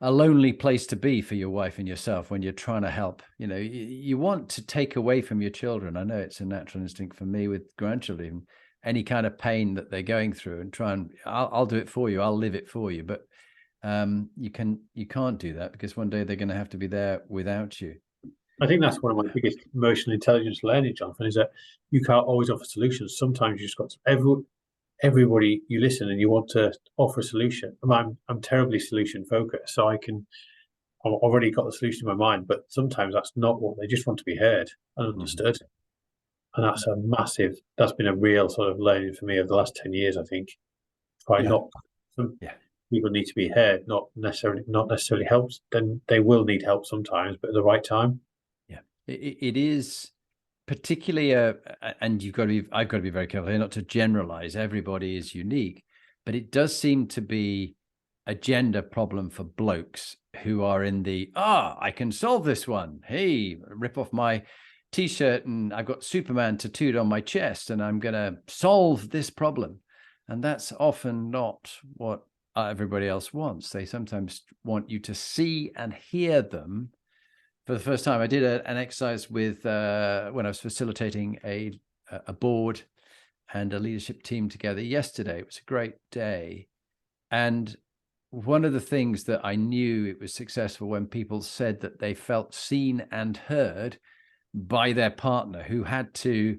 a lonely place to be for your wife and yourself when you're trying to help. You want to take away from your children. I know it's a natural instinct for me with grandchildren, any kind of pain that they're going through, and try and I'll do it for you. I'll live it for you. But you can't do that, because one day they're going to have to be there without you. I think that's one of my biggest emotional intelligence learning, Jonathan, is that you can't always offer solutions. Sometimes you just got everybody you listen and you want to offer a solution. I'm terribly solution focused, so I've already got the solution in my mind, but sometimes that's not what they just want to be heard and understood. And that's been a real sort of learning for me over the last 10 years, I think. People need to be heard, not necessarily helped. Then they will need help sometimes, but at the right time. Yeah, it is particularly and I've got to be very careful here not to generalize. Everybody is unique, but it does seem to be a gender problem for blokes who are in the, I can solve this one. Hey, rip off my t-shirt and I've got Superman tattooed on my chest and I'm going to solve this problem. And that's often not what everybody else wants. They sometimes want you to see and hear them for the first time. I did an exercise with when I was facilitating a board and a leadership team together yesterday. It was a great day. And one of the things that I knew it was successful when people said that they felt seen and heard by their partner, who had to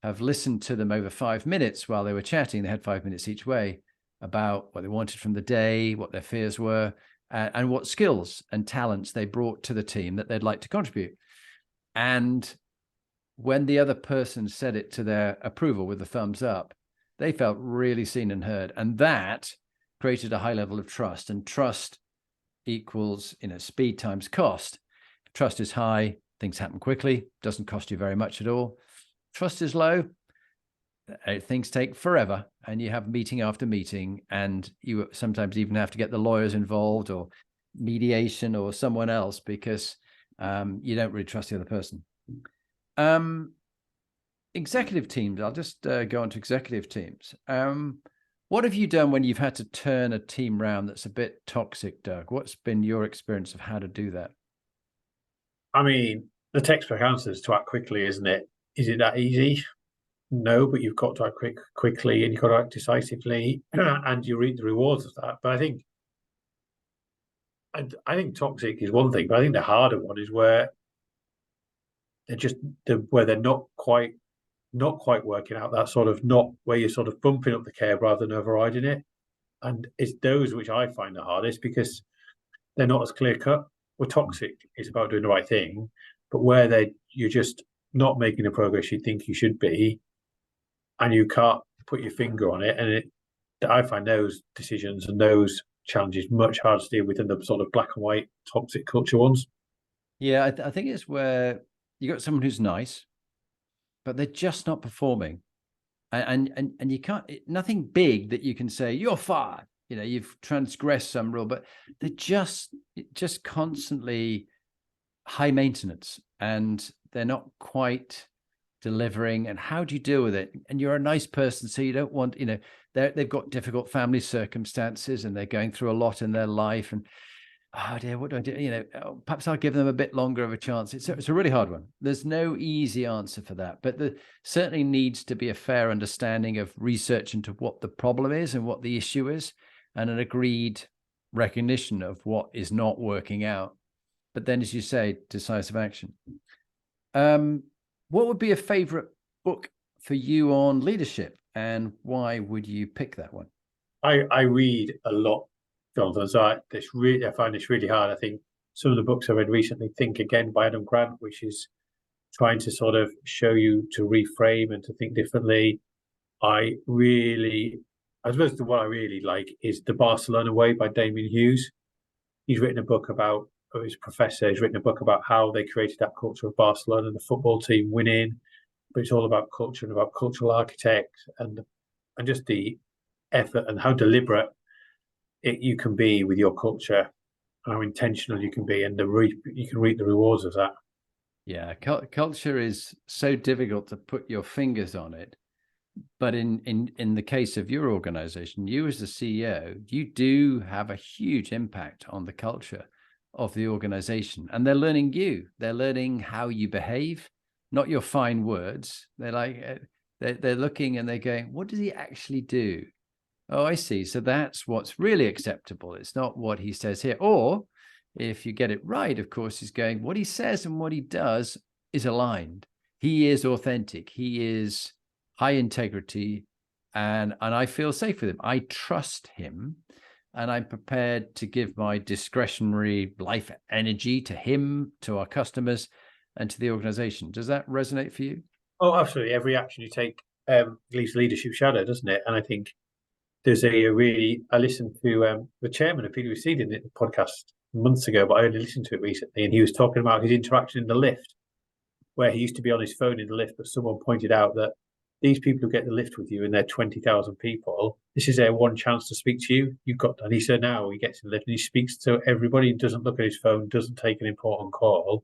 have listened to them over 5 minutes while they were chatting. They had 5 minutes each way. about what they wanted from the day, what their fears were, and what skills and talents they brought to the team that they'd like to contribute. And when the other person said it to their approval with the thumbs up, they felt really seen and heard. And that created a high level of trust. And trust equals, speed times cost. If trust is high, things happen quickly, doesn't cost you very much at all. Trust is low, things take forever, and you have meeting after meeting, and you sometimes even have to get the lawyers involved or mediation or someone else because you don't really trust the other person. Executive teams, I'll just go on to executive teams. What have you done when you've had to turn a team round that's a bit toxic, Doug? What's been your experience of how to do that? I mean, the textbook answer is to act quickly, isn't it? Is it that easy? No, but you've got to act quickly, and you've got to act decisively, and you reap the rewards of that. But I think toxic is one thing, but I think the harder one is where they're not quite working out, that sort of, not where you're sort of bumping up the curb rather than overriding it. And it's those which I find the hardest because they're not as clear cut. Well, toxic is about doing the right thing, but where you're just not making the progress you think you should be, and you can't put your finger on it. And I find those decisions and those challenges much harder to deal with than the sort of black and white toxic culture ones. Yeah, I think it's where you got someone who's nice, but they're just not performing, and you can't, nothing big that you can say you're fired. You've transgressed some rule, but they're just constantly high maintenance, and they're not quite delivering. And how do you deal with it? And you're a nice person, so you don't want, they've got difficult family circumstances, and they're going through a lot in their life, and oh dear, what do I do? Perhaps I'll give them a bit longer of a chance. It's a really hard one. There's no easy answer for that, but there certainly needs to be a fair understanding of research into what the problem is and what the issue is, and an agreed recognition of what is not working out. But then, as you say, decisive action. What would be a favorite book for you on leadership, and why would you pick that one? I read a lot, Jonathan. So I find this really hard. I think some of the books I read recently, Think Again by Adam Grant, which is trying to sort of show you to reframe and to think differently. I suppose what I really like is The Barcelona Way by Damien Hughes. He's written a book about, or his professor has written a book about how they created that culture of Barcelona and the football team winning. But it's all about culture and about cultural architects and just the effort and how deliberate you can be with your culture, how intentional you can be, and you can reap the rewards of that. Yeah, culture is so difficult to put your fingers on it. But in the case of your organization, you as the CEO, you do have a huge impact on the culture of the organization. And they're learning you. They're learning how you behave, not your fine words. They're looking and they're going, what does he actually do? Oh, I see. So that's what's really acceptable. It's not what he says here. Or if you get it right, of course, he's going, what he says and what he does is aligned. He is authentic. He is high integrity, and I feel safe with him. I trust him, and I'm prepared to give my discretionary life energy to him, to our customers, and to the organization. Does that resonate for you? Oh, absolutely. Every action you take leaves leadership shadow, doesn't it? And I think there's I listened to the chairman of PwC did the podcast months ago, but I only listened to it recently, and he was talking about his interaction in the lift, where he used to be on his phone in the lift, but someone pointed out that these people who get the lift with you, and they're 20,000 people, this is their one chance to speak to you. And he said now he gets in the lift and he speaks to everybody, doesn't look at his phone, doesn't take an important call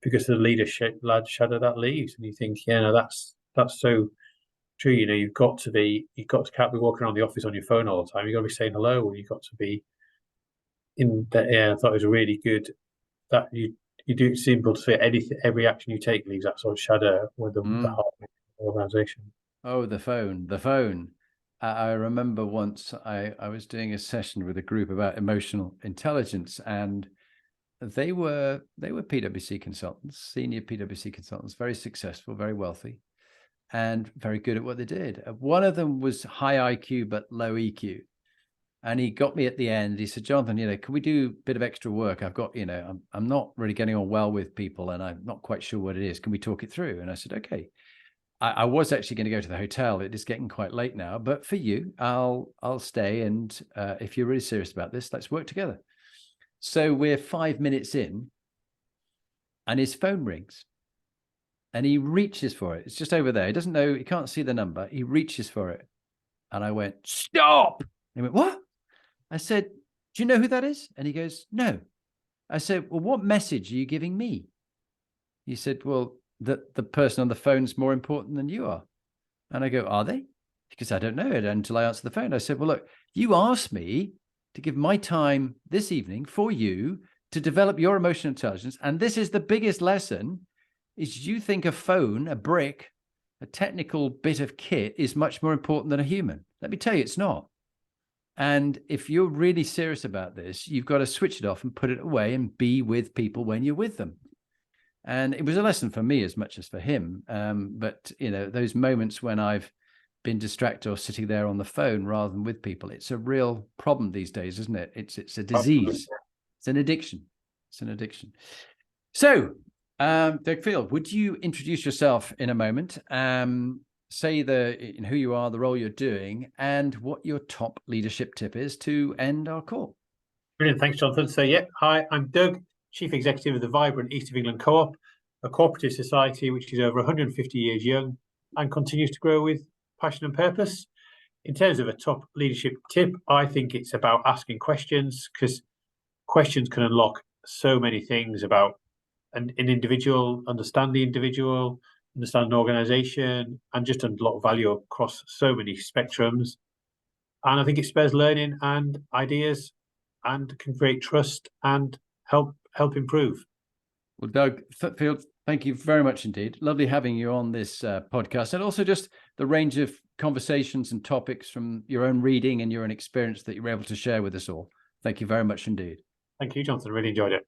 because of the leadership shadow that leaves. And you think, yeah, no, that's so true. You've got to can't be walking around the office on your phone all the time. You've got to be saying hello, and you've got to be in that. Yeah, I thought it was really good that you do. It's simple to say every action you take leaves that sort of shadow with the heart of the organization. Oh, the phone. I remember once I was doing a session with a group about emotional intelligence, and they were PwC consultants, senior PwC consultants, very successful, very wealthy, and very good at what they did. One of them was high IQ but low EQ. And he got me at the end. He said, Jonathan, can we do a bit of extra work? I've got, I'm not really getting on well with people and I'm not quite sure what it is. Can we talk it through? And I said, okay. I was actually going to go to the hotel. It is getting quite late now, but for you, I'll stay. And if you're really serious about this, let's work together. So we're 5 minutes in and his phone rings and he reaches for it. It's just over there. He doesn't know, he can't see the number. He reaches for it. And I went, stop. And he went, what? I said, do you know who that is? And he goes, no. I said, well, what message are you giving me? He said, well, that the person on the phone's more important than you are. And I go, are they? Because I don't know it until I answer the phone. I said, well, look, you asked me to give my time this evening for you to develop your emotional intelligence. And this is the biggest lesson, is you think a phone, a brick, a technical bit of kit is much more important than a human. Let me tell you, it's not. And if you're really serious about this, you've got to switch it off and put it away and be with people when you're with them. And it was a lesson for me as much as for him. But, those moments when I've been distracted or sitting there on the phone rather than with people, it's a real problem these days, isn't it? It's a disease. It's an addiction. It's an addiction. So, Doug Field, would you introduce yourself in a moment? Say who you are, the role you're doing, and what your top leadership tip is to end our call. Brilliant. Thanks, Jonathan. So, hi, I'm Doug, Chief Executive of the vibrant East of England Co-op, a cooperative society which is over 150 years young and continues to grow with passion and purpose. In terms of a top leadership tip, I think it's about asking questions, because questions can unlock so many things about an individual, understand the individual, understand an organization, and just unlock value across so many spectrums. And I think it spurs learning and ideas and can create trust and help improve. Well, Doug Field, thank you very much indeed. Lovely having you on this podcast, and also just the range of conversations and topics from your own reading and your own experience that you were able to share with us all. Thank you very much indeed. Thank you, Jonathan. Really enjoyed it.